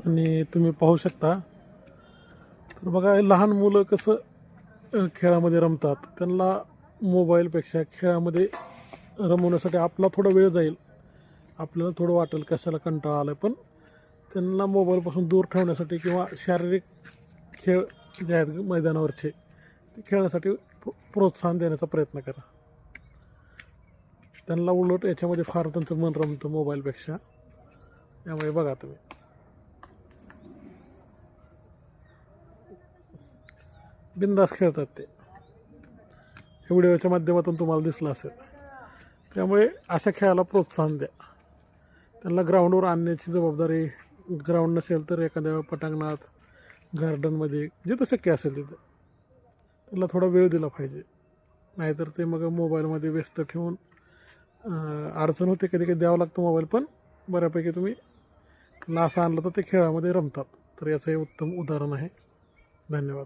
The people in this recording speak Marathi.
आणि तुम्ही पाहू शकता तर बघा लहान मुलं कसं खेळामध्ये रमतात. त्यांना मोबाईलपेक्षा खेळामध्ये रमवण्यासाठी आपला थोडा वेळ जाईल. आपल्याला थोडं वाटेल कशाला कंटाळा आला, पण त्यांना मोबाईलपासून दूर ठेवण्यासाठी किंवा शारीरिक खेळ जे आहेत मैदानावरचे ते खेळण्यासाठी प्रोत्साहन देण्याचा प्रयत्न करा. त्यांना उलट याच्यामध्ये फार त्यांचं मन रमतं मोबाईलपेक्षा. त्यामुळे बघा तुम्ही बिंदास खेळतात ते. व्हिडिओच्या माध्यमातून तुम्हाला दिसलं असेल. त्यामुळे अशा खेळाला प्रोत्साहन द्या. त्यांना ग्राउंडवर आणण्याची जबाबदारी, ग्राउंड नसेल तर एखाद्या पटांगणात, गार्डनमध्ये जिथं शक्य असेल तिथं त्यांना थोडा वेळ दिला पाहिजे. नाहीतर ते मग मोबाईलमध्ये व्यस्त ठेवून अडचण होते. कधी कधी द्यावं लागतं मोबाईल, पण बऱ्यापैकी तुम्ही असं आणलं तर ते खेळामध्ये रमतात. तर याचं हे उत्तम उदाहरण आहे. धन्यवाद.